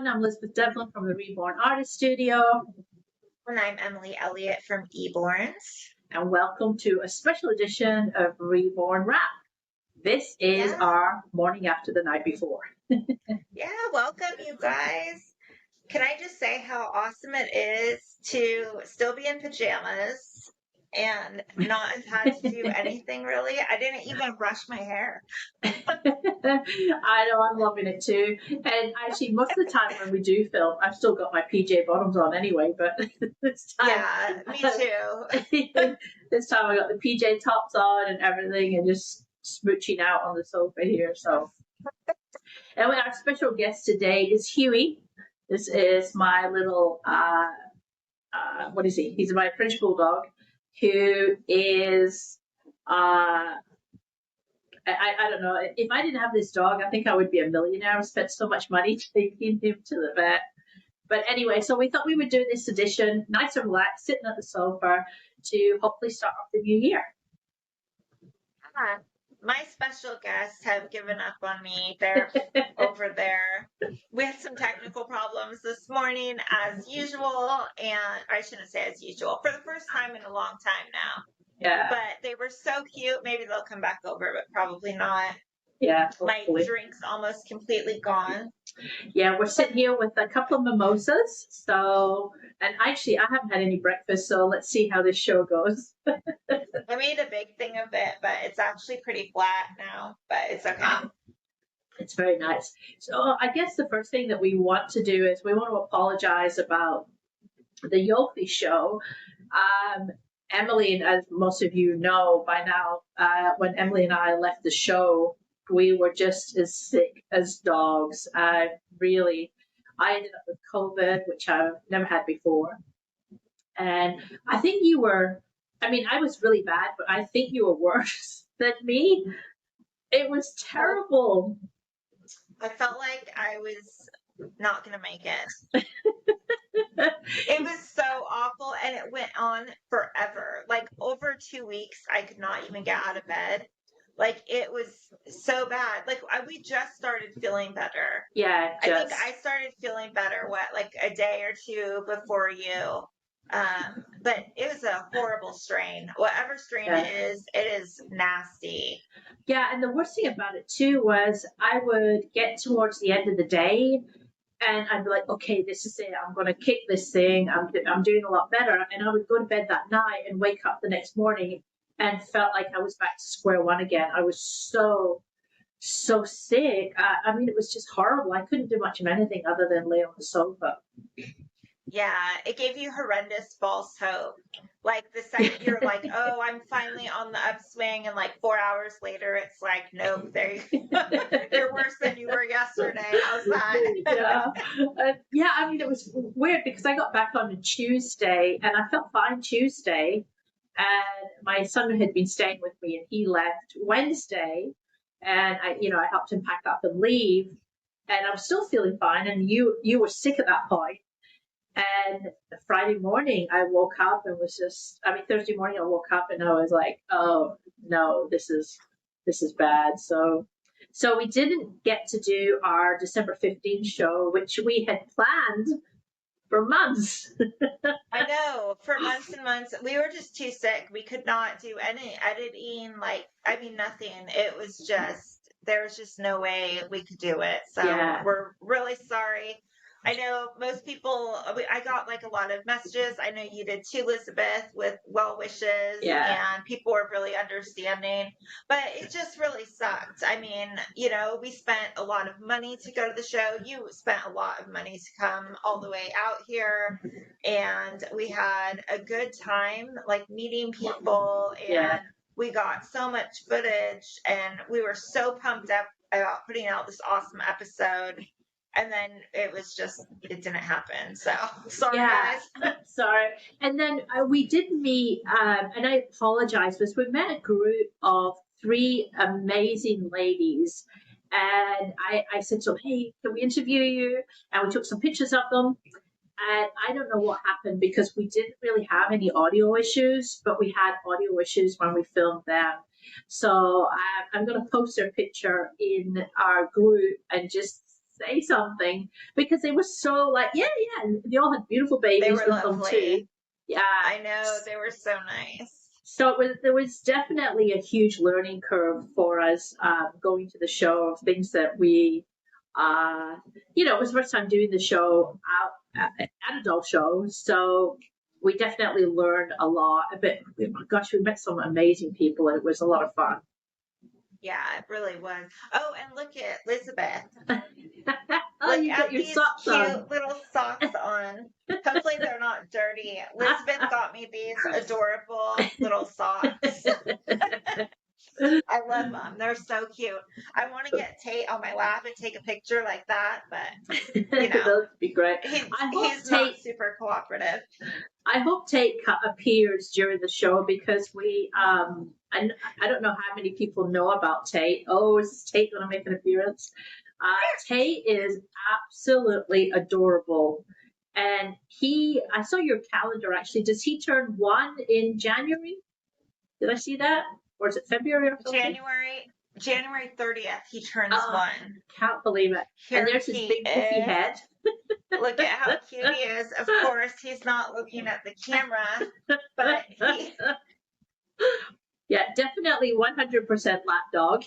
I'm Lizbeth Devlin from the Reborn Artist Studio. And I'm Elliott from Eborns. And welcome to a special edition of Reborn Rap. This is our morning after the night before. Welcome, you guys. Can I just say how awesome it is to still be in pajamas and not have had to do anything really? I didn't even brush my hair. I know, I'm loving it too. And actually, most of the time when we do film, I've still got my PJ bottoms on anyway, but this time... Yeah, me too. This time I got the PJ tops on and everything and just smooching out on the sofa here. So, and our special guest today is Huey. This is my little, what is he? He's my French bulldog who is, I don't know. If I didn't have this dog, I think I would be a millionaire. I've spent so much money taking him to the vet. But anyway, so we thought we would do this edition, nice and relaxed, sitting at the sofa to hopefully start off the new year. My special guests have given up on me. They're over there. We had some technical problems this morning, as usual, and I shouldn't say as usual, for the first time in a long time now. Yeah. But they were so cute. Maybe they'll come back over, but probably not. Yeah. My drink's almost completely gone. Yeah, we're sitting here with a couple of mimosas. So, and actually, I haven't had any breakfast, so let's see how this show goes. I made a big thing of it, but it's actually pretty flat now, but it's okay. It's very nice. So I guess the first thing that we want to do is we want to apologize about the Yophi show. Emily, and as most of you know by now, when Emily and I left the show, we were just as sick as dogs. I ended up with COVID, which I've never had before. And I think you were, I was really bad, but I think you were worse than me. It was terrible. I felt like I was not going to make it. It was so awful, and it went on forever. Like, over 2 weeks, I could not even get out of bed. Like, it was so bad. Like, we just started feeling better. Yeah, I think I started feeling better, like a day or two before you. But it was a horrible strain. Whatever strain it is nasty. Yeah, and the worst thing about it, too, was I would get towards the end of the day, and I'd be like, okay, this is it. I'm going to kick this thing. I'm doing a lot better. And I would go to bed that night and wake up the next morning and felt like I was back to square one again. I was so sick. It was just horrible. I couldn't do much of anything other than lay on the sofa. Yeah, it gave you horrendous false hope. Like, the second you're like, oh, I'm finally on the upswing, and like 4 hours later, it's like, nope, you're worse than you were yesterday. How's that? Yeah. It was weird because I got back on a Tuesday, and I felt fine Tuesday, and my son had been staying with me, and he left Wednesday, and I helped him pack up and leave, and I was still feeling fine, and you were sick at that point. And Friday morning, I woke up and Thursday morning, I woke up and I was like, oh no, this is bad. So we didn't get to do our December 15th show, which we had planned for months. I know, for months and months. We were just too sick. We could not do any editing, nothing. It was just, there was just no way we could do it. So We're really sorry. I know most people, I got like a lot of messages. I know you did too, Lizbeth, with well wishes, and people were really understanding, but it just really sucked. We spent a lot of money to go to the show. You spent a lot of money to come all the way out here, and we had a good time, like meeting people, and we got so much footage, and we were so pumped up about putting out this awesome episode. And then it didn't happen. So, sorry, guys. Sorry. And then we did meet, and I apologize, because we met a group of 3 amazing ladies. And I said to them, hey, can we interview you? And we took some pictures of them. And I don't know what happened because we didn't really have any audio issues, but we had audio issues when we filmed them. So I'm going to post their picture in our group and just say something because they were so like, yeah, and they all had beautiful babies. They were lovely. Too. Yeah, I know, they were so nice. So there was definitely a huge learning curve for us going to the show of things that we, it was the first time doing the show out at a doll show. So we definitely learned a lot. But gosh, we met some amazing people, and it was a lot of fun. Yeah, it really was. Oh, and look at Lizbeth. Look at these cute little socks on. Hopefully they're not dirty. Lizbeth got me these adorable little socks. I love them. They're so cute. I want to get Tate on my lap and take a picture like that, but that would be great. He's not super cooperative. I hope Tate appears during the show because we, I don't know how many people know about Tate. Oh, is Tate going to make an appearance? Tate is absolutely adorable. And I saw your calendar actually. Does he turn 1 in January? Did I see that? Or is it February or something? January 30th, he turns 1. Can't believe it. And there's his big puffy head. Look at how cute he is. Of course, he's not looking at the camera, but he... Yeah, definitely 100% lap dog.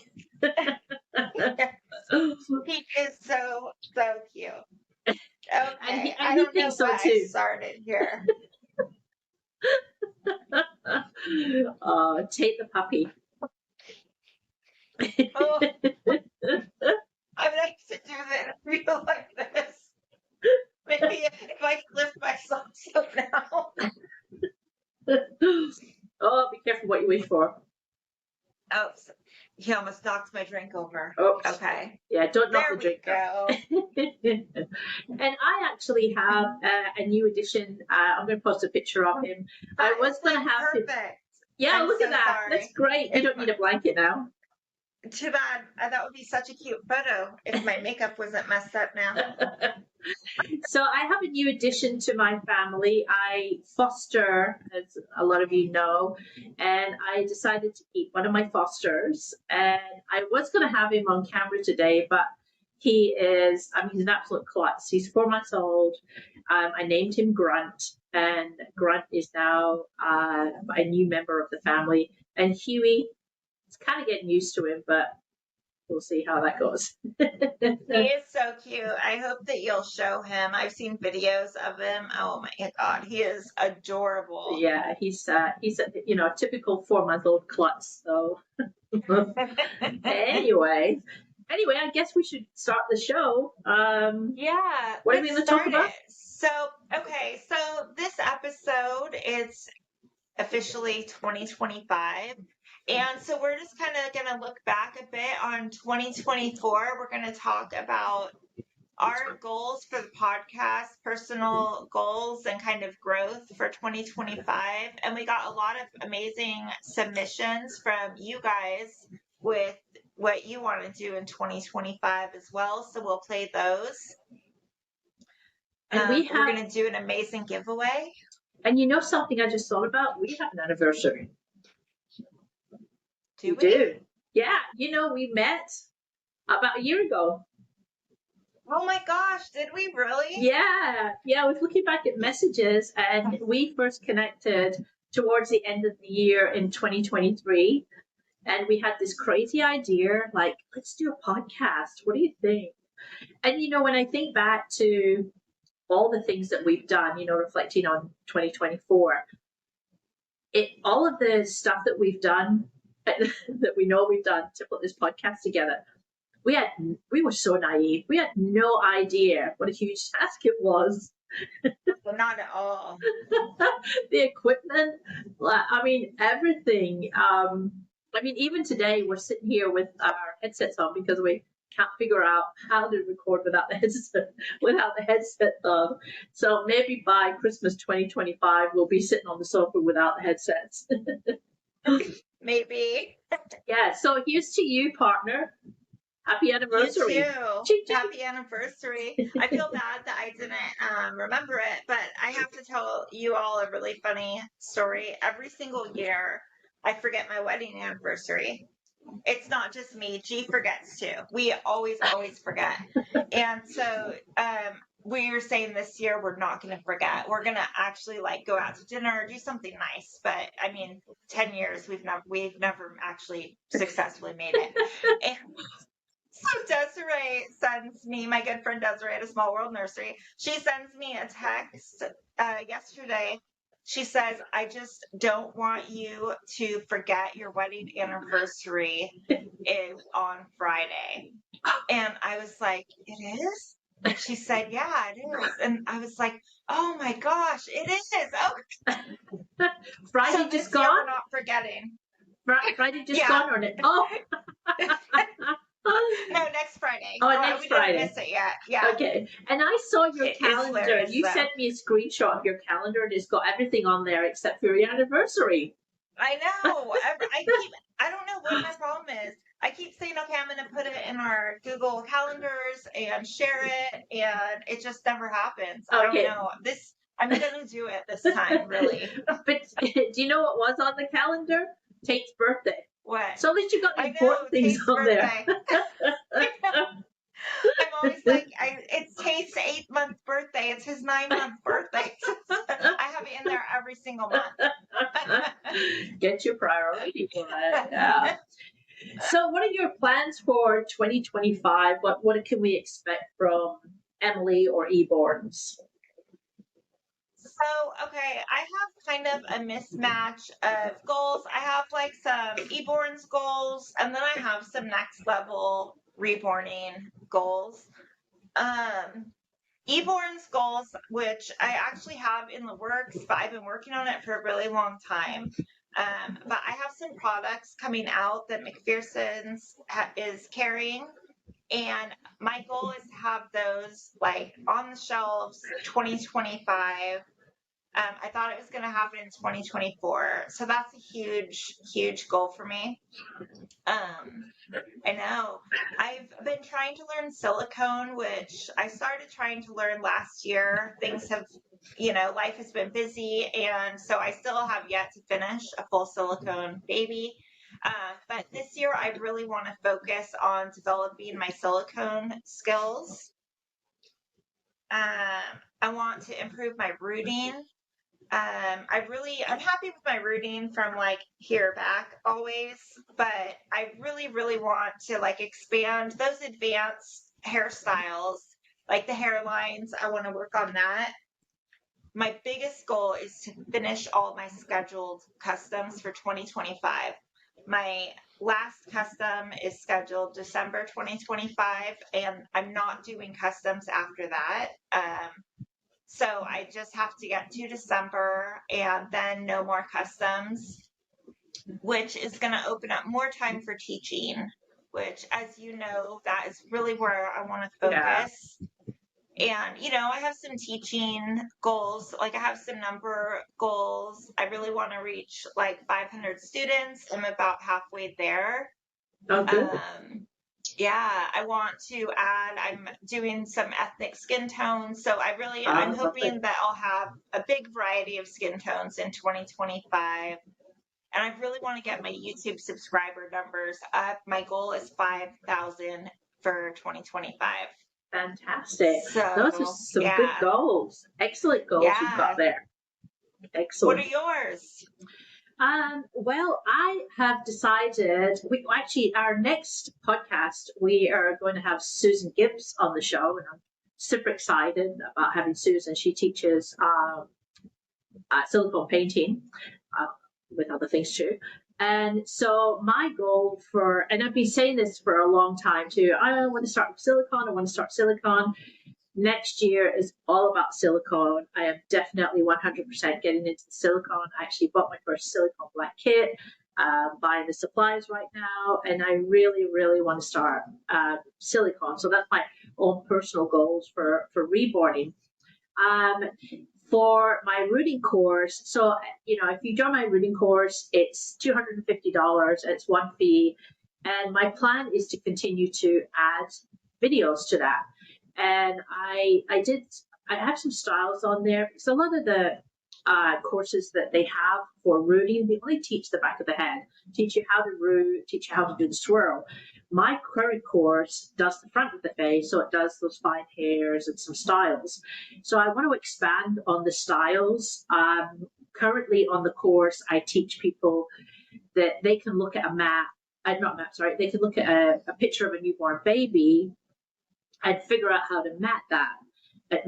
He is so cute. Okay, I don't know so too. I started here. Tate the puppy. Oh, I would like to do that real like this. Maybe if I lift my socks up now. Oh, be careful what you wish for. Oh, he almost knocked my drink over. Oops. Okay. Yeah, don't knock the drink over. And I actually have a new addition. I'm going to post a picture of him. I was going to have perfect. him. Yeah, look at that. Sorry. That's great. You don't need a blanket now. Too bad. That would be such a cute photo if my makeup wasn't messed up now. So I have a new addition to my family. I foster, as a lot of you know, and I decided to keep one of my fosters. And I was going to have him on camera today, but he's an absolute klutz. He's 4 months old. I named him Grunt, and Grunt is now a new member of the family. And Huey, it's kind of getting used to him, but we'll see how that goes. He is so cute. I hope that you'll show him. I've seen videos of him. Oh my God, he is adorable. Yeah, he's a typical 4-month-old klutz. So anyway, I guess we should start the show. Yeah. What are we going to talk about? So this episode is officially 2025. And so we're just kind of going to look back a bit on 2024. We're going to talk about our goals for the podcast, personal goals, and kind of growth for 2025. And we got a lot of amazing submissions from you guys with what you want to do in 2025 as well. So we'll play those. And we're going to do an amazing giveaway. And you know something I just thought about? We have an anniversary. We do. Yeah, we met about a year ago. Oh my gosh, did we really? Yeah, I was looking back at messages, and we first connected towards the end of the year in 2023, and we had this crazy idea, like, let's do a podcast. What do you think? And, when I think back to all the things that we've done, reflecting on 2024, all of the stuff that we've done, that we know we've done to put this podcast together, we were so naive. We had no idea what a huge task it was. Well, not at all. The equipment, everything. Even today we're sitting here with our headsets on because we can't figure out how to record without the headset on. So maybe by Christmas 2025 we'll be sitting on the sofa without the headsets. Maybe. Yeah, so here's to you, partner. Happy anniversary. You too. Happy anniversary. I feel bad that I didn't remember it, but I have to tell you all a really funny story. Every single year, I forget my wedding anniversary. It's not just me. G forgets too. We always forget. And so we were saying this year we're not going to forget. We're going to actually like go out to dinner, do something nice. But I mean, 10 years we've never actually successfully made it. And so Desiree sends me, my good friend Desiree at A Small World Nursery, she sends me a text yesterday. She says, I just don't want you to forget your wedding anniversary is on Friday. And I was like, it is? And she said, yeah, it is. And I was like, oh my gosh, it is. Oh, Friday so just gone? We're not forgetting. Friday just gone on it. Oh. No, next Friday. Oh, next Friday. We didn't miss it yet. Yeah. Okay. And I saw your calendar. You sent me a screenshot of your calendar, and it's got everything on there except for your anniversary. I know. I don't know what my problem is. I keep saying, okay, I'm going to put it in our Google calendars and share it, and it just never happens. I don't know. I'm going to do it this time, really. But do you know what was on the calendar? Tate's birthday. What? So at least you got the important things Tate's on birthday. there. I'm always like, it's Tate's 8-month birthday. It's his 9-month birthday. I have it in there every single month. Get your priority for it. Yeah. So what are your plans for 2025? What can we expect from Emily or Eborns? So, okay, I have kind of a mismatch of goals. I have like some Eborns goals, and then I have some next level reborning goals. Eborns goals, which I actually have in the works, but I've been working on it for a really long time. But I have some products coming out that McPherson's is carrying. And my goal is to have those like on the shelves 2025. I thought it was going to happen in 2024. So that's a huge, huge goal for me. I know. I've been trying to learn silicone, which I started trying to learn last year. Things have, life has been busy. And so I still have yet to finish a full silicone baby. But this year I really want to focus on developing my silicone skills. I want to improve my rooting. I'm happy with my rooting from like here back always, but I really, really want to like expand those advanced hairstyles, like the hairlines. I want to work on that. My biggest goal is to finish all my scheduled customs for 2025. My last custom is scheduled December 2025, and I'm not doing customs after that. So I just have to get to December and then no more customs, which is going to open up more time for teaching, which, as you know, that is really where I want to focus. Yeah. And, I have some teaching goals. Like I have some number goals. I really want to reach like 500 students. I'm about halfway there. Oh, good. Yeah, I want to add, I'm doing some ethnic skin tones. So I'm hoping that I'll have a big variety of skin tones in 2025. And I really want to get my YouTube subscriber numbers up. My goal is 5,000 for 2025. Fantastic. So, those are some good goals. Excellent goals you've got there. Excellent. What are yours? Well, I have decided, our next podcast, we are going to have Susan Gibbs on the show, and I'm super excited about having Susan. She teaches silicone painting, with other things too. And so my goal and I've been saying this for a long time too, I want to start with silicone. Next year is all about silicone. I am definitely 100% getting into the silicone. I actually bought my first silicone black kit, buying the supplies right now, and I really, really want to start silicone. So that's my own personal goals for reborning. For my rooting course, so if you join my rooting course, it's $250. It's one fee, and my plan is to continue to add videos to that. And I have some styles on there because a lot of the courses that they have for rooting, they only teach the back of the head, teach you how to root, teach you how to do the swirl. My current course does the front of the face, so it does those fine hairs and some styles. So I want to expand on the styles. Currently on the course, I teach people that they can look at they can look at a picture of a newborn baby and figure out how to mat that, I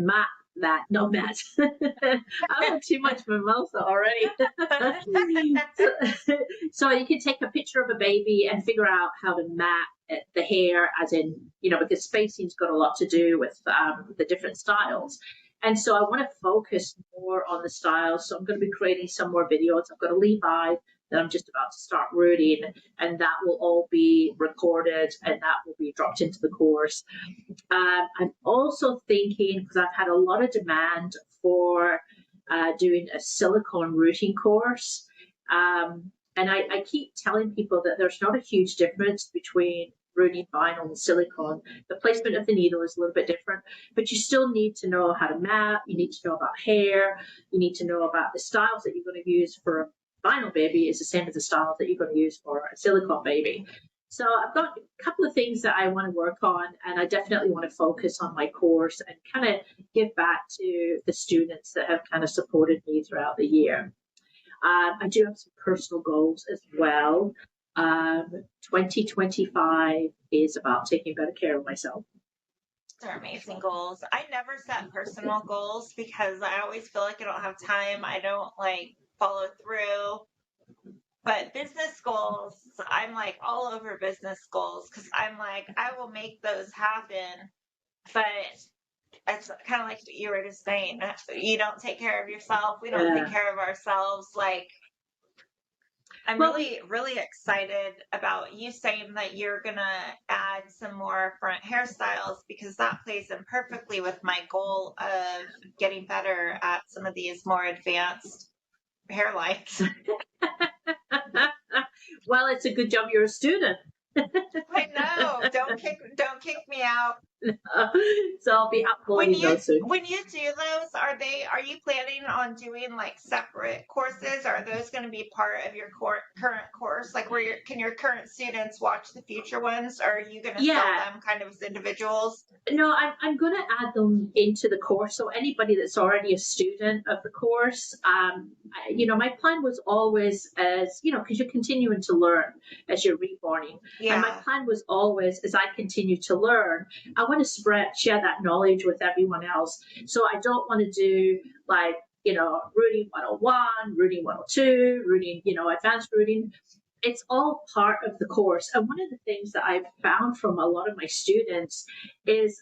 have too much mimosa already. So you can take a picture of a baby and figure out how to mat the hair, as in, because spacing's got a lot to do with the different styles. And so I want to focus more on the styles. So I'm going to be creating some more videos. I've got a Levi that I'm just about to start rooting, and that will all be recorded and that will be dropped into the course. I'm also thinking, because I've had a lot of demand for doing a silicone rooting course. And I keep telling people that there's not a huge difference between rooting vinyl and silicone. The placement of the needle is a little bit different, but you still need to know how to mat. You need to know about hair. You need to know about the styles that you're going to use for a vinyl baby is the same as the styles that you're going to use for a silicone baby. So I've got a couple of things that I want to work on, and I definitely want to focus on my course and kind of give back to the students that have kind of supported me throughout the year. I do have some personal goals as well. 2025 is about taking better care of myself. They're amazing goals. I never set personal goals because I always feel like I don't have time. I don't follow through. But business goals, I'm all over business goals because I'm I will make those happen. But it's kind of like what you were just saying. You don't take care of yourself. We don't take care of ourselves. I'm really, really excited about you saying that you're going to add some more front hairstyles because that plays in perfectly with my goal of getting better at some of these more advanced hairlines. Well, it's a good job you're a student. I know. Don't kick me out. So I'll be uploading those soon. When you do those, are you planning on doing separate courses? Are those going to be part of your current course? Can your current students watch the future ones, or are you going to sell them kind of as individuals? No, I'm going to add them into the course. So anybody that's already a student of the course, my plan was always because you're continuing to learn as you're reborning. Yeah. And my plan was always, as I continue to learn, I want to share that knowledge with everyone else. So I don't want to do rooting 101, rooting 102, rooting, advanced rooting. It's all part of the course. And one of the things that I've found from a lot of my students is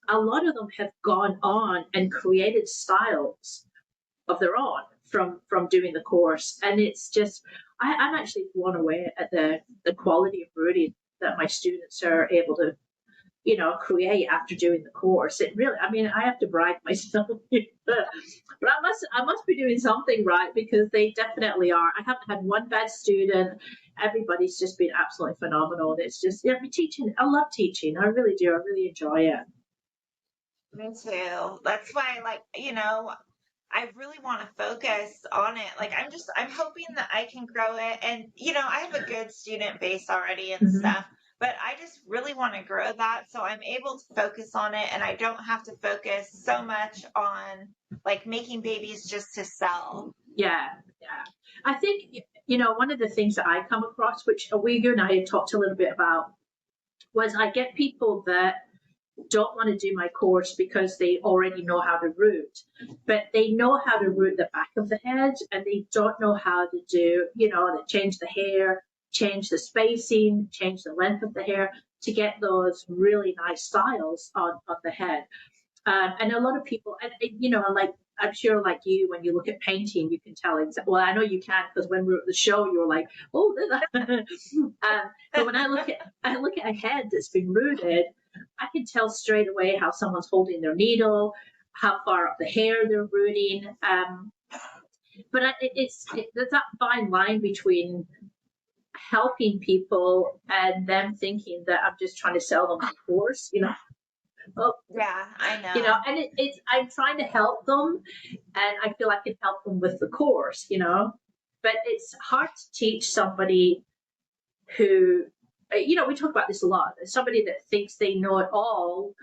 a lot of them have gone on and created styles of their own from doing the course. And it's just, I'm actually blown away at the quality of rooting that my students are able to create after doing the course. It really, I have to brag myself, but I must be doing something right because they definitely are. I haven't had one bad student. Everybody's just been absolutely phenomenal. And it's just, teaching. I love teaching. I really do. I really enjoy it. Me too. That's why, I really want to focus on it. I'm hoping that I can grow it. And, I have a good student base already and stuff. But I just really want to grow that so I'm able to focus on it and I don't have to focus so much on making babies just to sell. Yeah. I think, one of the things that I come across, which you and I had talked a little bit about, was I get people that don't want to do my course because they already know how to root, but they know how to root the back of the head and they don't know how to do, to change the hair, change the spacing, change the length of the hair to get those really nice styles on the head. And a lot of people, and I'm sure like you, when you look at painting, you can tell exactly. Well, I know you can because when we were at the show, you were like, oh, but when I look at a head that's been rooted, I can tell straight away how someone's holding their needle, how far up the hair they're rooting. But there's that fine line between helping people and them thinking that I'm just trying to sell them a course, Oh, yeah, I know. And it's I'm trying to help them, and I feel I can help them with the course, you know. But it's hard to teach somebody who, you know, we talk about this a lot. Somebody that thinks they know it all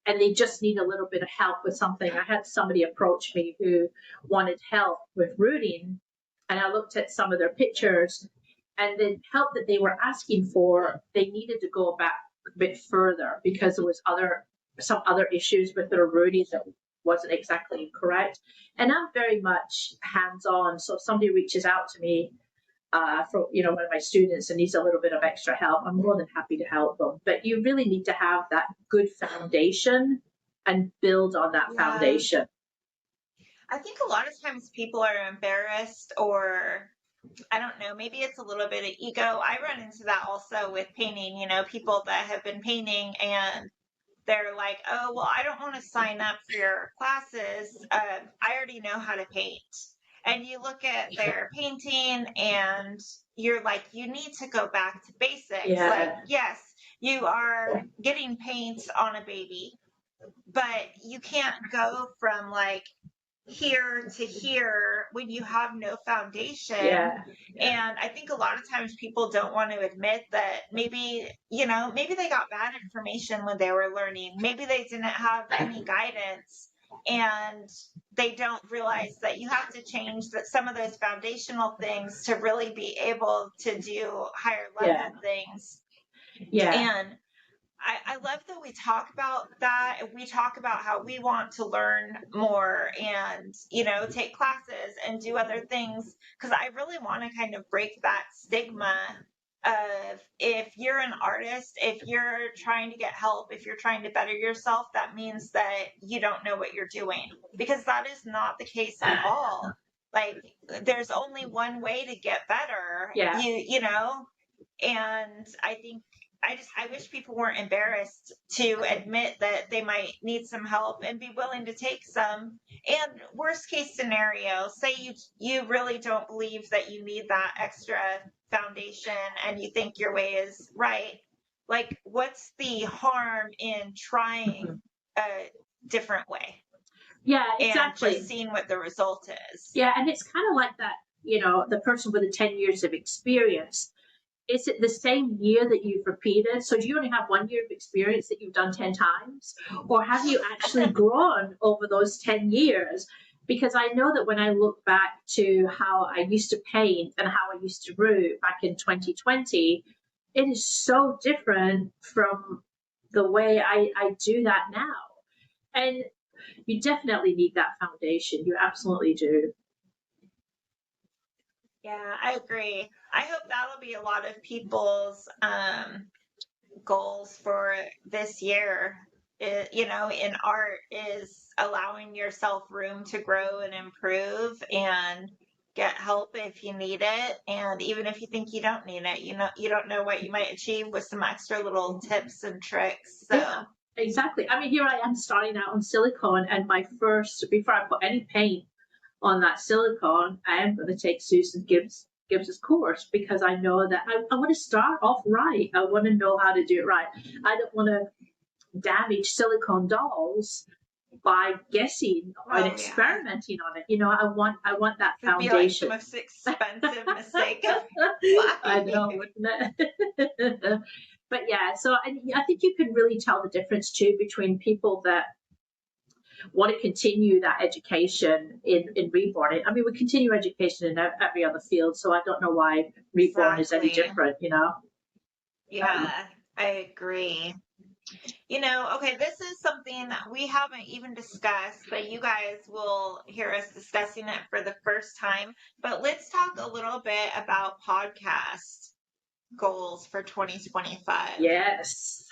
and they just need a little bit of help with something. I had somebody approach me who wanted help with rooting, and I looked at some of their pictures, and the help that they were asking for, they needed to go back a bit further because there was some other issues with their rooting that wasn't exactly correct. And I'm very much hands-on. So if somebody reaches out to me for, you know, one of my students and needs a little bit of extra help, I'm more than happy to help them. But you really need to have that good foundation and build on that foundation. I think a lot of times people are embarrassed, or I don't know, maybe it's a little bit of ego. I run into that also with painting, you know, people that have been painting and they're like, oh, well, I don't want to sign up for your classes. I already know how to paint. And you look at their painting and you're like, you need to go back to basics. Yeah. Like, yes, you are getting paint on a baby, but you can't go from like here to here when you have no foundation. Yeah. And I think a lot of times people don't want to admit that maybe, you know, maybe they got bad information when they were learning. Maybe they didn't have any guidance, and they don't realize that you have to change some of those foundational things to really be able to do higher level things. Yeah. And I love that we talk about that. We talk about how we want to learn more and, you know, take classes and do other things, because I really want to kind of break that stigma of, if you're an artist, if you're trying to get help, if you're trying to better yourself, that means that you don't know what you're doing, because that is not the case at all. Like, there's only one way to get better. Yeah. You know, and I think I wish people weren't embarrassed to admit that they might need some help and be willing to take some. And worst case scenario, say you really don't believe that you need that extra foundation and you think your way is right. Like, what's the harm in trying a different way? Yeah, exactly. And just seeing what the result is. Yeah, and it's kind of like that, you know, the person with the 10 years of experience. Is it the same year that you've repeated? So do you only have 1 year of experience that you've done 10 times? Or have you actually grown over those 10 years? Because I know that when I look back to how I used to paint and how I used to root back in 2020, it is so different from the way I do that now. And you definitely need that foundation. You absolutely do. Yeah, I agree. I hope that'll be a lot of people's goals for this year. You know, in art, is allowing yourself room to grow and improve and get help if you need it. And even if you think you don't need it, you know, you don't know what you might achieve with some extra little tips and tricks. So. Yeah, exactly. I mean, here I am starting out on silicone, and before I put any paint on that silicone, I am going to take Susan Gibbs's course, because I know that I want to start off right. I want to know how to do it right. I don't want to damage silicone dolls by guessing and experimenting on it. You know, I want that foundation. Be like the most expensive mistake. I know, wouldn't it? But yeah, so I think you can really tell the difference too between people that want to continue that education in Reborn. I mean, we continue education in every other field, so I don't know why Reborn is any different, you know? Yeah, I agree. You know, okay, this is something that we haven't even discussed, but you guys will hear us discussing it for the first time. But let's talk a little bit about podcast goals for 2025. Yes.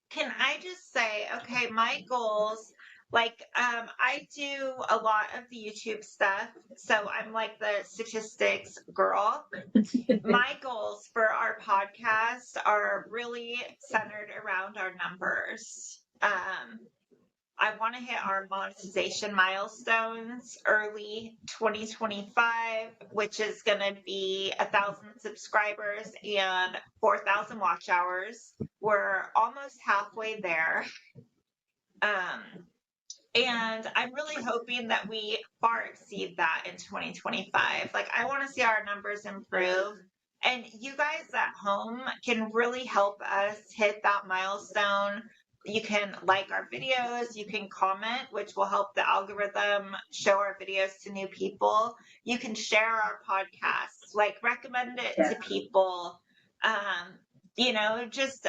Can I just say, okay, my goals, like, I do a lot of the YouTube stuff, so I'm like the statistics girl. My goals for our podcast are really centered around our numbers. I want to hit our monetization milestones early 2025, which is going to be 1,000 subscribers and 4,000 watch hours. We're almost halfway there. And I'm really hoping that we far exceed that in 2025. Like, I want to see our numbers improve. And you guys at home can really help us hit that milestone. You can like our videos, you can comment, which will help the algorithm show our videos to new people. You can share our podcast, like recommend it to people. Just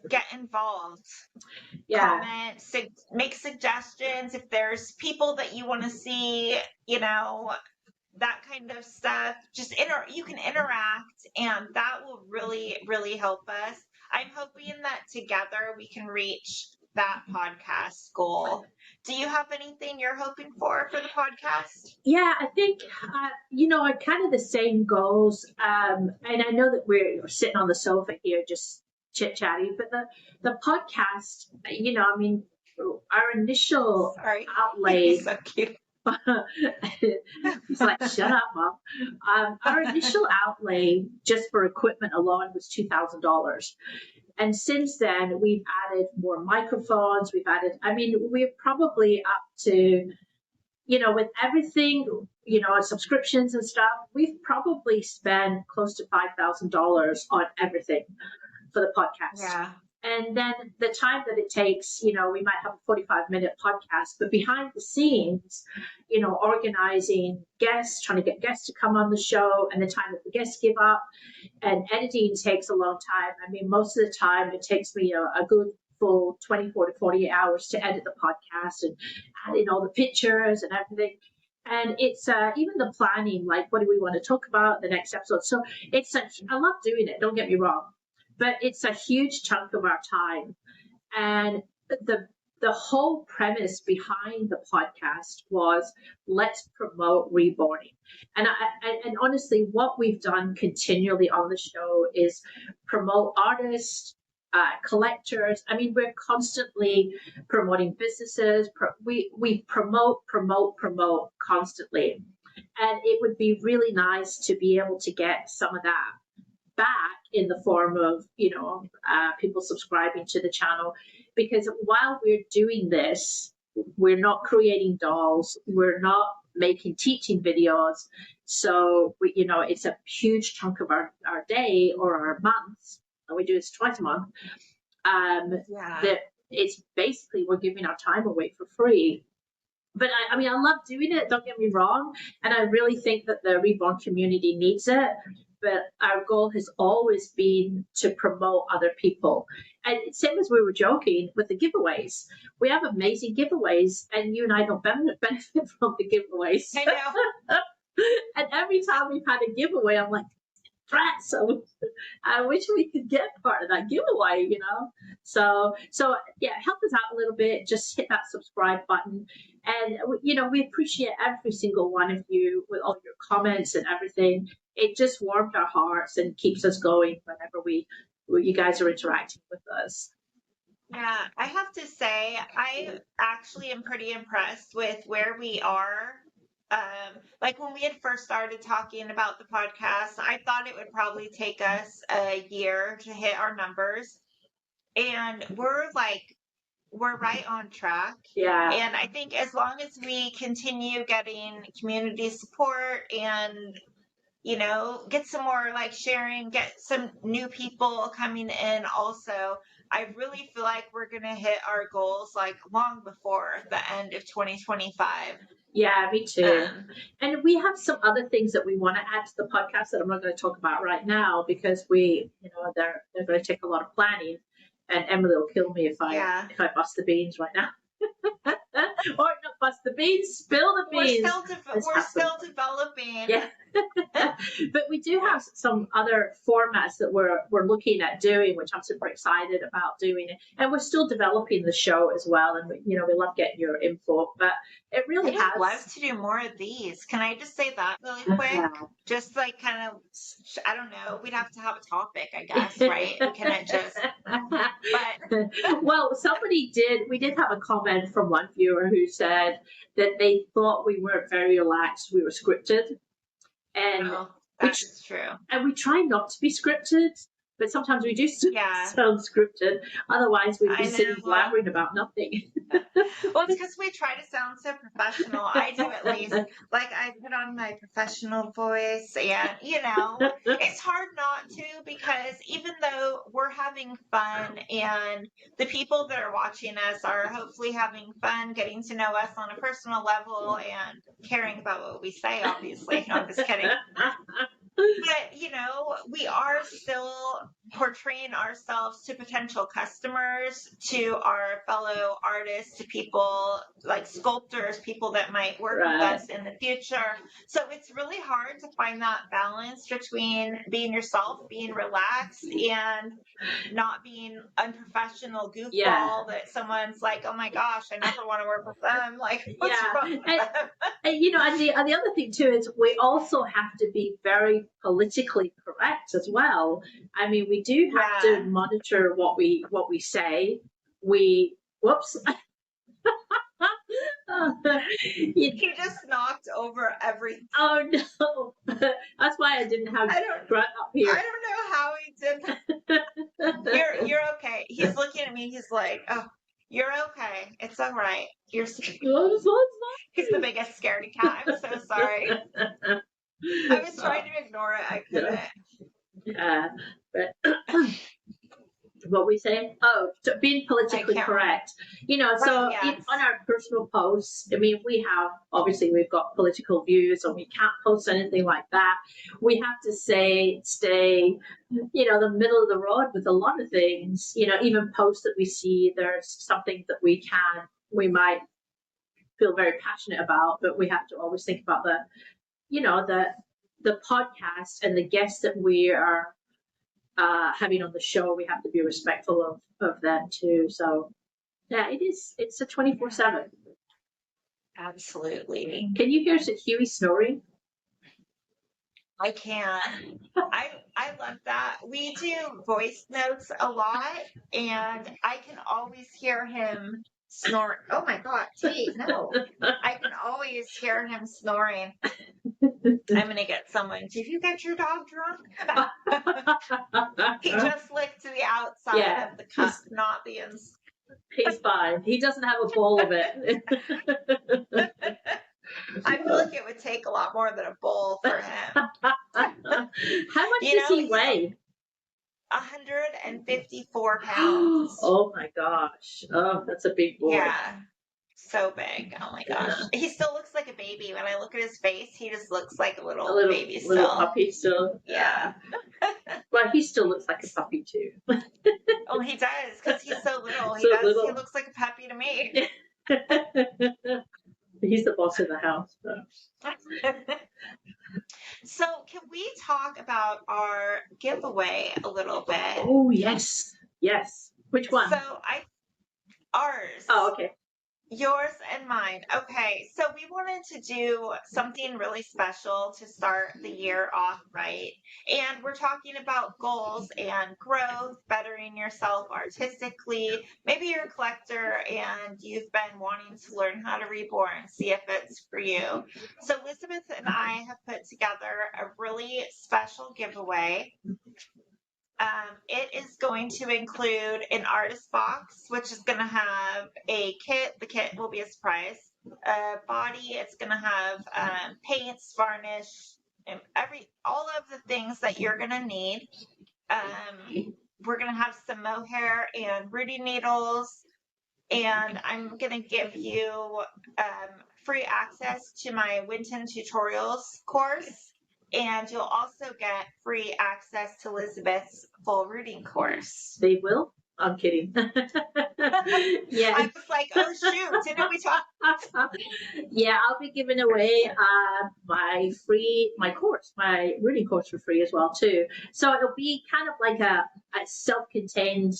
get involved. Comment, make suggestions if there's people that you want to see, that kind of stuff. Just you can interact, and that will really, really help us. I'm hoping that together we can reach that podcast goal. Do you have anything you're hoping for the podcast? Yeah, I think, kind of the same goals. And I know that we're sitting on the sofa here just chit-chatting, but the podcast, our initial outlay. So cute. He's like, shut up, Mom. Our initial outlay just for equipment alone was $2,000. And since then, we've added more microphones. We're probably up to, with everything, subscriptions and stuff, we've probably spent close to $5,000 on everything for the podcast. Yeah. And then the time that it takes, we might have a 45-minute podcast, but behind the scenes, organizing guests, trying to get guests to come on the show, and the time that the guests give up, and editing takes a long time. I mean, most of the time it takes me a good full 24 to 48 hours to edit the podcast and add in all the pictures and everything. And it's even the planning, like what do we want to talk about the next episode. So I love doing it, don't get me wrong. But it's a huge chunk of our time. And the whole premise behind the podcast was let's promote reborning. And honestly, what we've done continually on the show is promote artists, collectors. I mean, we're constantly promoting businesses. We promote constantly. And it would be really nice to be able to get some of that back in the form of people subscribing to the channel, because while we're doing this, we're not creating dolls, we're not making teaching videos, so it's a huge chunk of our day or our months, and we do this twice a month, that it's basically we're giving our time away for free. But I love doing it, don't get me wrong, and I really think that the Reborn community needs it. But our goal has always been to promote other people. And same as we were joking with the giveaways. We have amazing giveaways, and you and I don't benefit from the giveaways. I know. And every time we've had a giveaway, I'm like, rats. So I wish we could get part of that giveaway, So yeah, help us out a little bit. Just hit that subscribe button. And, we appreciate every single one of you with all your comments and everything. It just warms our hearts and keeps us going whenever you guys are interacting with us. Yeah, I have to say, I actually am pretty impressed with where we are. Like when we had first started talking about the podcast, I thought it would probably take us a year to hit our numbers. And we're right on track. Yeah. And I think as long as we continue getting community support and, get some more sharing, get some new people coming in also, I really feel like we're going to hit our goals long before the end of 2025. Yeah, me too. And we have some other things that we want to add to the podcast that I'm not going to talk about right now because they're going to take a lot of planning. And Emily will kill me if I bust the beans right now. Or not bust the beans, spill the beans. We're still developing. Yeah. But we do have some other formats that we're looking at doing, which I'm super excited about doing. And we're still developing the show as well. And we love getting your info. But it really I'd love to do more of these. Can I just say that really quick? Just kind of, I don't know. We'd have to have a topic, I guess, right? We cannot just. But well, we did have a comment from one viewer who said that they thought we weren't very relaxed. We were scripted. And that's true. And we try not to be scripted. But sometimes we do sound scripted. Otherwise, we'd be sitting blabbering about nothing. Well, it's because we try to sound so professional. I do, at least. Like, I put on my professional voice, and, you know, it's hard not to, because even though we're having fun and the people that are watching us are hopefully having fun getting to know us on a personal level and caring about what we say, obviously. No, I'm just kidding. But, you know, we are still portraying ourselves to potential customers, to our fellow artists, to people like sculptors, people that might work with us in the future. So it's really hard to find that balance between being yourself, being relaxed, and not being unprofessional goofball that someone's like, oh my gosh, I never want to work with them. Like, what's wrong with them? And, you know, and the other thing too is we also have to be very politically correct as well. I mean, we do have to monitor what we say. Whoops. He just knocked over everything. Oh no. That's why I didn't have Brett up here. I don't know how he did that. You're okay. He's looking at me, he's like, oh, you're okay. It's all right. You're scared. He's the biggest scaredy cat. I'm so sorry. I was trying to ignore it. I couldn't. Yeah. But what we say? Oh, being politically correct. You know, so on our personal posts, I mean, we've got political views, and we can't post anything like that. We have to stay, you know, the middle of the road with a lot of things. You know, even posts that we see, there's something that we might feel very passionate about, but we have to always think about the podcast and the guests that we are having on the show. We have to be respectful of them too. So yeah, it's a 24/7. Absolutely. Can you hear Huey snoring? I can. I love that. We do voice notes a lot, and I can always hear him snort. Oh my God, T, no. I can always hear him snoring. I'm going to get someone. Did you get your dog drunk? He just licked the outside of the cup, not the inside. He's fine. He doesn't have a bowl of it. I feel like it would take a lot more than a bowl for him. How much does he weigh? 154 pounds. Oh my gosh. Oh, that's a big boy. Yeah. So big. Oh my gosh. He still looks like a baby. When I look at his face, he just looks like a little baby still. Little puppy still. Yeah. Well, he still looks like a puppy too. Oh, he does, because he's so little. He looks like a puppy to me. He's the boss of the house. So can we talk about our giveaway a little bit? Oh, yes. Yes. Which one? So ours. Oh, okay. Yours and mine. Okay, so we wanted to do something really special to start the year off right. And we're talking about goals and growth, bettering yourself artistically. Maybe you're a collector and you've been wanting to learn how to reborn, see if it's for you. So Lizbeth and I have put together a really special giveaway. It is going to include an artist box, which is going to have a kit. The kit will be a surprise. A body. It's going to have paints, varnish, and all of the things that you're going to need. We're going to have some mohair and rooting needles, and I'm going to give you free access to my Winton tutorials course. And you'll also get free access to Lizbeth's full rooting course. They will? I'm kidding. Yeah. I was like, oh shoot, didn't we talk? Yeah, I'll be giving away my rooting course for free as well too. So it'll be kind of like a self-contained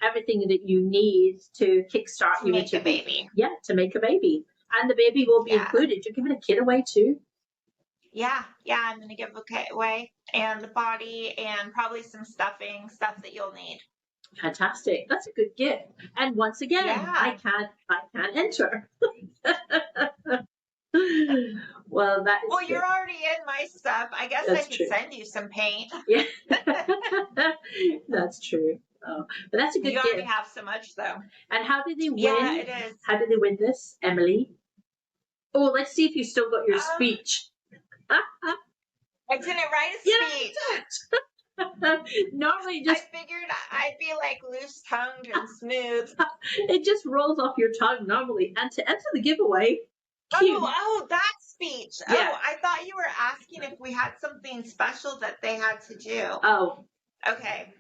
everything that you need to kickstart you into a baby. Yeah, to make a baby. And the baby will be included. You're giving a kid away too? Yeah, I'm going to give a kit away, and the body, and probably some stuff that you'll need. Fantastic. That's a good gift. And once again, I can't enter. Well, that is Well, good. you're already in my stuff. I guess That's I could true. send you some paint. Yeah. That's true. Oh, but that's a good You already gift. have so much, though. And how did they win? Yeah, it is. How did they win this, Emily? Oh, let's see if you still got your speech. I didn't write a speech. Normally, just I figured I'd be like loose-tongued and smooth. it just rolls off your tongue normally. And to enter the giveaway, cute. Oh, that speech. Yeah. Oh, I thought you were asking if we had something special that they had to do. Oh, Okay.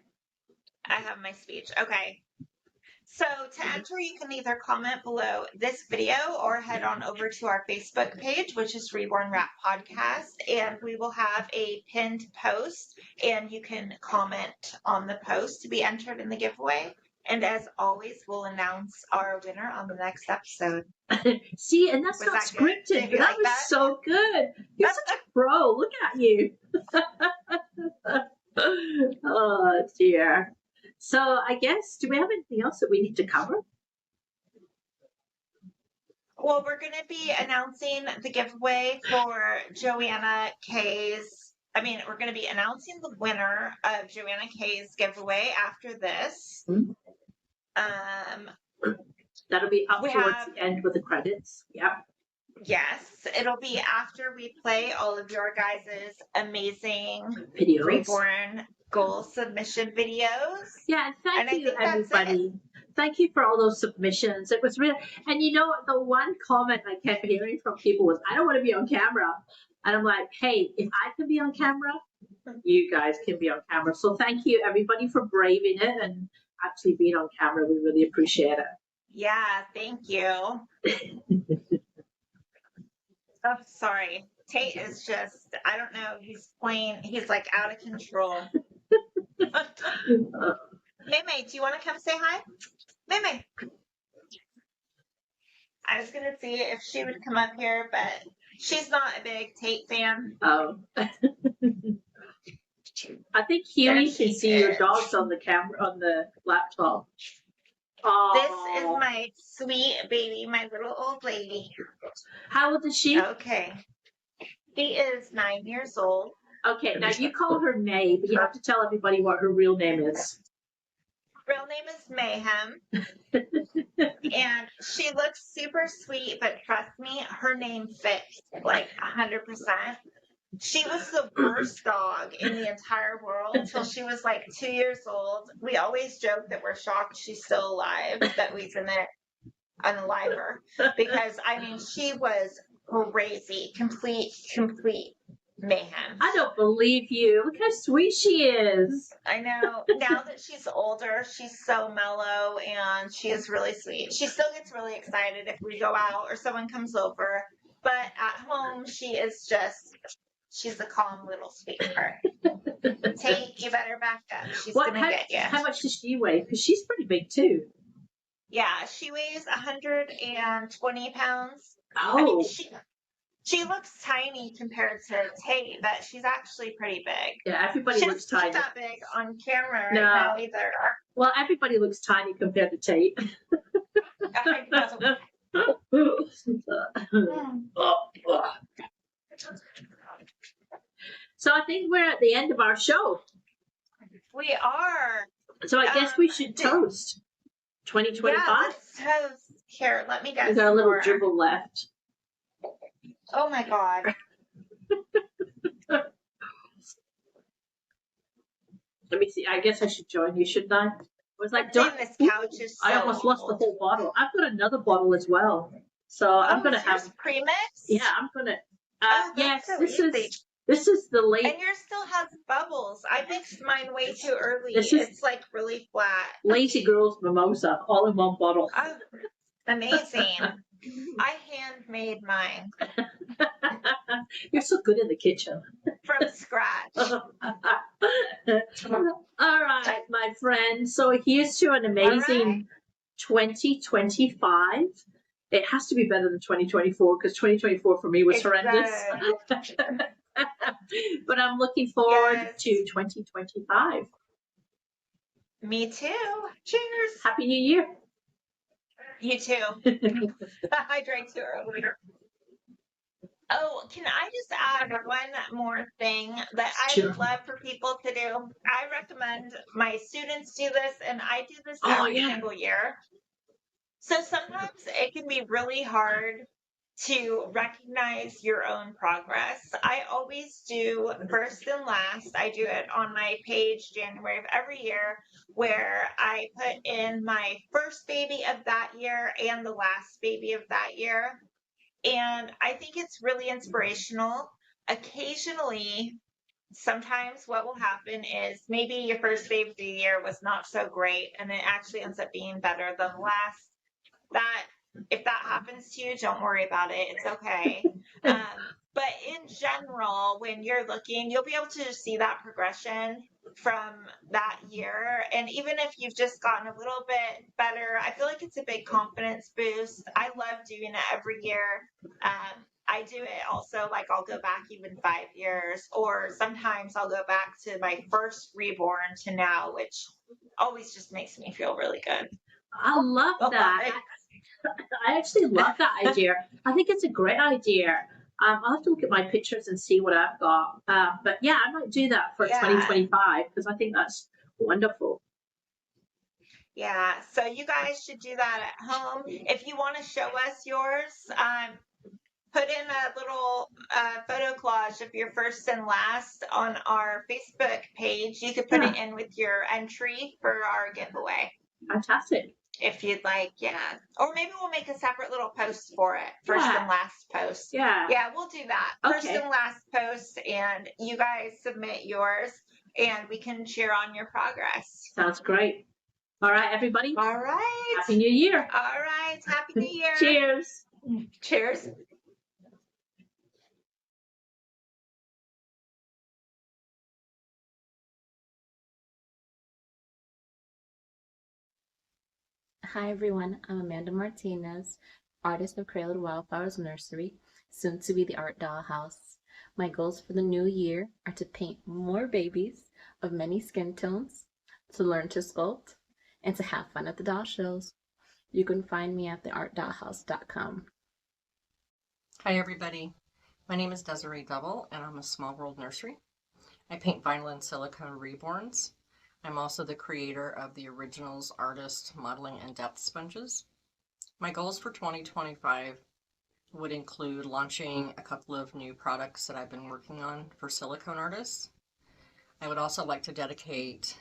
I have my speech. Okay. So to enter, you can either comment below this video or head on over to our Facebook page, which is Reborn Rap Podcast, and we will have a pinned post, and you can comment on the post to be entered in the giveaway. And as always, we'll announce our winner on the next episode. see, and that's Was not that good? scripted, Did but you that like was that? so good. You're such a pro. Look at you. Oh dear. So I guess, do we have anything else that we need to cover? Well, we're going to be announcing the giveaway for Joanna K's. We're going to be announcing the winner of Joanna K's giveaway after this. That'll be up towards the end with the credits. Yep. Yes, it'll be after we play all of your guys' amazing Videos. Reborn goal submission videos. Yeah, and thank you, that's everybody. Thank you for all those submissions. It was really, and you know, the one comment I kept hearing from people was, I don't want to be on camera. And I'm like, hey, if I can be on camera, you guys can be on camera. So thank you, everybody, for braving it and actually being on camera. We really appreciate it. Yeah, thank you. Oh, sorry. Tate is just, I don't know, he's like out of control. Maymay, do you want to come say hi? Maymay. I was going to see if she would come up here, but she's not a big Tate fan. Oh. I think Huey can see your dogs on the camera, on the laptop. Oh. This is my sweet baby, my little old lady. How old is she? Okay. She is 9 years old. Okay, now you call her May, but you have to tell everybody what her real name is. Real name is Mayhem. And she looks super sweet, but trust me, her name fits like 100%. She was the worst dog in the entire world until she was like 2 years old. We always joke that we're shocked she's still alive, that we didn't unalive her. Because, she was crazy. Complete mayhem. I don't believe you. Look how sweet she is. I know. Now that she's older, she's so mellow and she is really sweet. She still gets really excited if we go out or someone comes over. But at home, she's a calm little sweetheart. Tate, you better back up. She's going to get you. How much does she weigh? Because she's pretty big too. Yeah, she weighs 120 pounds. Oh. She looks tiny compared to Tate, but she's actually pretty big. Yeah, everybody looks tiny. She's not that big on camera right now either. Well, everybody looks tiny compared to Tate. I know. So I think we're at the end of our show. We are. So I guess we should toast 2025. Yeah, let's toast. Here, let me get We've got a little dribble left. Oh my God. Let me see. I guess I should join you, shouldn't I? Was like, this couch is so I almost lost the whole bottle. I've got another bottle as well. So I'm going to have premix. Yeah, I'm going to. Yes, so this is the late. And yours still has bubbles. I mixed mine way too early. It's like really flat. Lazy Girls Mimosa, all in one bottle. Oh, amazing. I handmade mine. You're so good in the kitchen. From scratch. All right, my friend. So here's to an amazing 2025. It has to be better than 2024 because 2024 for me was horrendous. But I'm looking forward to 2025. Me too. Cheers. Happy New Year. You too. I drank too early. Oh, can I just add one more thing that I Sure. would love for people to do? I recommend my students do this, and I do this Oh, every yeah. single year. So sometimes it can be really hard to recognize your own progress. I always do first and last. I do it on my page January of every year where I put in my first baby of that year and the last baby of that year. And I think it's really inspirational. Occasionally, sometimes what will happen is maybe your first baby of the year was not so great and it actually ends up being better than the last. That if that happens to you, don't worry about it. It's okay. But in general, when you're looking, you'll be able to see that progression from that year. And even if you've just gotten a little bit better, I feel like it's a big confidence boost. I love doing it every year. I do it also, like I'll go back even 5 years, or sometimes I'll go back to my first reborn to now, which always just makes me feel really good. I love that. I actually love that idea. I think it's a great idea. I'll have to look at my pictures and see what I've got. But yeah, I might do that for 2025 because I think that's wonderful. Yeah, so you guys should do that at home. If you want to show us yours, put in a little photo collage of your first and last on our Facebook page. You could put it in with your entry for our giveaway. Fantastic. If you'd like, yeah. Or maybe we'll make a separate little post for it. First and last post. Yeah, we'll do that. First and last post, and you guys submit yours, and we can cheer on your progress. Sounds great. All right, everybody. All right. Happy New Year. All right. Happy New Year. Cheers. Cheers. Hi everyone, I'm Amanda Martinez, artist of Cradle to Wildflowers Nursery, soon to be the Art Dollhouse. My goals for the new year are to paint more babies of many skin tones, to learn to sculpt, and to have fun at the doll shows. You can find me at theartdollhouse.com. Hi everybody, my name is Desiree Double and I'm a Small World Nursery. I paint vinyl and silicone reborns. I'm also the creator of the Originals Artist Modeling and Depth Sponges. My goals for 2025 would include launching a couple of new products that I've been working on for silicone artists. I would also like to dedicate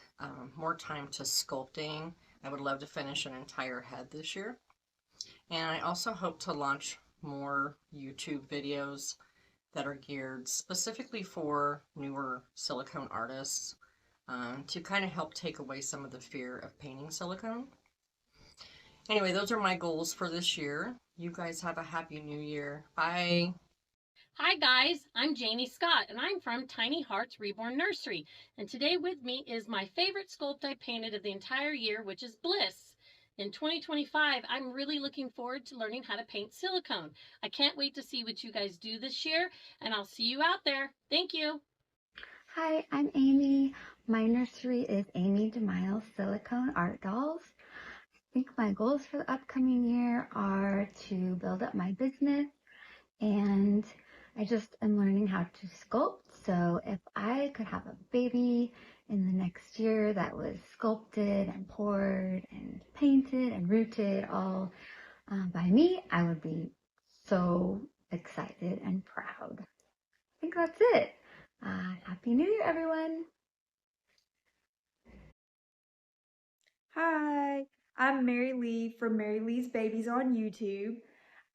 more time to sculpting. I would love to finish an entire head this year. And I also hope to launch more YouTube videos that are geared specifically for newer silicone artists to kind of help take away some of the fear of painting silicone. Anyway, those are my goals for this year. You guys have a happy new year. Bye. Hi guys, I'm Janie Scott and I'm from Tiny Hearts Reborn Nursery. And today with me is my favorite sculpt I painted of the entire year, which is Bliss. In 2025, I'm really looking forward to learning how to paint silicone. I can't wait to see what you guys do this year, and I'll see you out there. Thank you. Hi, I'm Amy. My nursery is Amy DeMille Silicone Art Dolls. I think my goals for the upcoming year are to build up my business, and I just am learning how to sculpt. So if I could have a baby in the next year that was sculpted and poured and painted and rooted all by me, I would be so excited and proud. I think that's it. Happy New Year, everyone. Hi, I'm Mary Lee from Mary Lee's Babies on YouTube.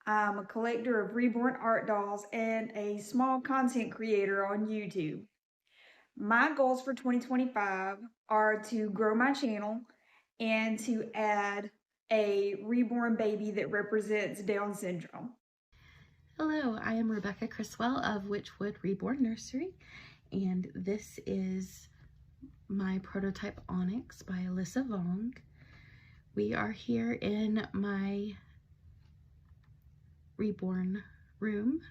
I'm a collector of reborn art dolls and a small content creator on YouTube. My goals for 2025 are to grow my channel and to add a reborn baby that represents Down syndrome. Hello, I am Rebecca Criswell of Witchwood Reborn Nursery, and this is my prototype Onyx by Alyssa Vong. We are here in my reborn room,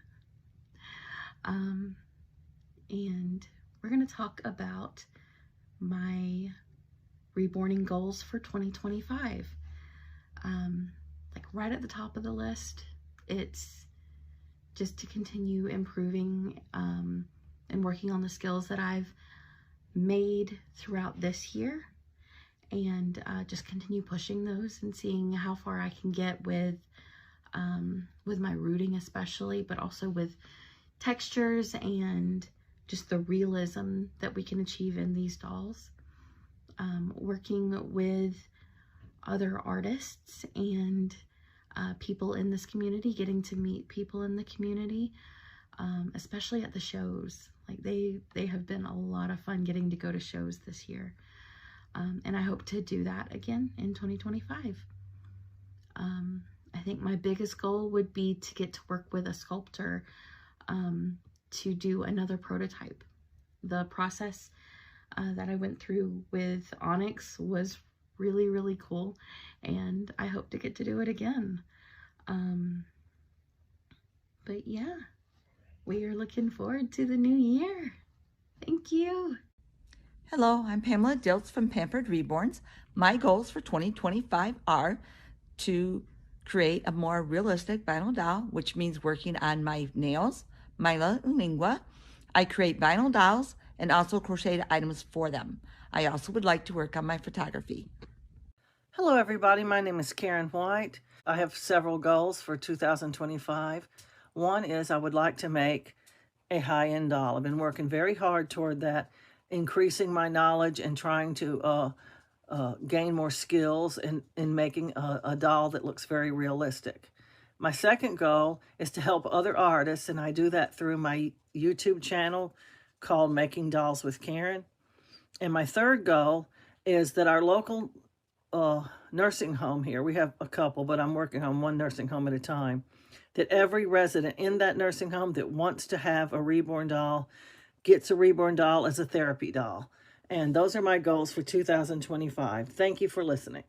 and we're going to talk about my reborning goals for 2025. Like right at the top of the list, it's just to continue improving and working on the skills that I've made throughout this year, and just continue pushing those and seeing how far I can get with my rooting especially, but also with textures and just the realism that we can achieve in these dolls. Working with other artists and people in this community, getting to meet people in the community, especially at the shows. Like they have been a lot of fun getting to go to shows this year. And I hope to do that again in 2025. I think my biggest goal would be to get to work with a sculptor to do another prototype. The process that I went through with Onyx was really, really cool, and I hope to get to do it again. But yeah, we are looking forward to the new year. Thank you. Hello, I'm Pamela Diltz from Pampered Reborns. My goals for 2025 are to create a more realistic vinyl doll, which means working on my nails, my lingua. I create vinyl dolls and also crocheted items for them. I also would like to work on my photography. Hello everybody, my name is Karen White. I have several goals for 2025. One is I would like to make a high-end doll. I've been working very hard toward that, increasing my knowledge and trying to gain more skills in making a doll that looks very realistic. My second goal is to help other artists, and I do that through my YouTube channel called Making Dolls with Karen. And my third goal is that our local nursing home here, we have a couple, but I'm working on one nursing home at a time, that every resident in that nursing home that wants to have a reborn doll gets a reborn doll as a therapy doll. And those are my goals for 2025. Thank you for listening.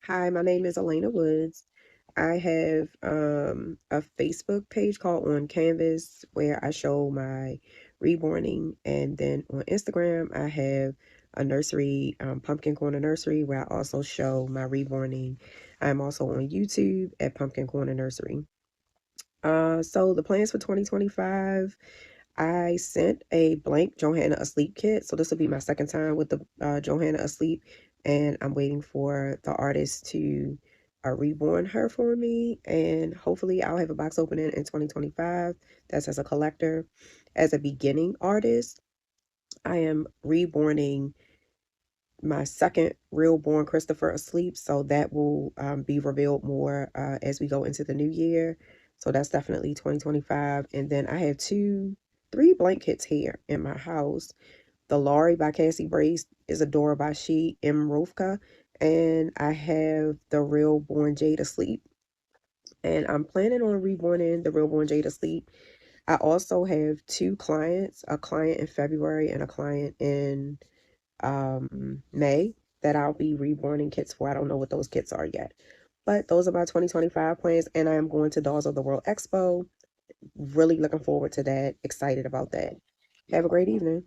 Hi, my name is Elena Woods. I have a Facebook page called On Canvas where I show my reborning, and then on Instagram I have a nursery, Pumpkin Corner Nursery, where I also show my reborning. I'm also on YouTube at Pumpkin Corner Nursery. So the plans for 2025, I sent a blank Joanna Asleep kit. So this will be my second time with the Joanna Asleep, and I'm waiting for the artist to reborn her for me, and hopefully I'll have a box opening in 2025. That's as a collector. As a beginning artist, I am reborning my second real-born Christopher asleep, so that will be revealed more as we go into the new year. So that's definitely 2025. And then I have three blank kits here in my house. The Laurie by Cassie Brace is Adora by She M. Rovka, and I have the real-born Jade asleep. And I'm planning on reborning the real-born Jade asleep. I also have two clients, a client in February and a client in May, that I'll be reborning kits for. I don't know what those kits are yet. But those are my 2025 plans, and I am going to Dolls of the World Expo. Really looking forward to that. Excited about that. Have a great evening.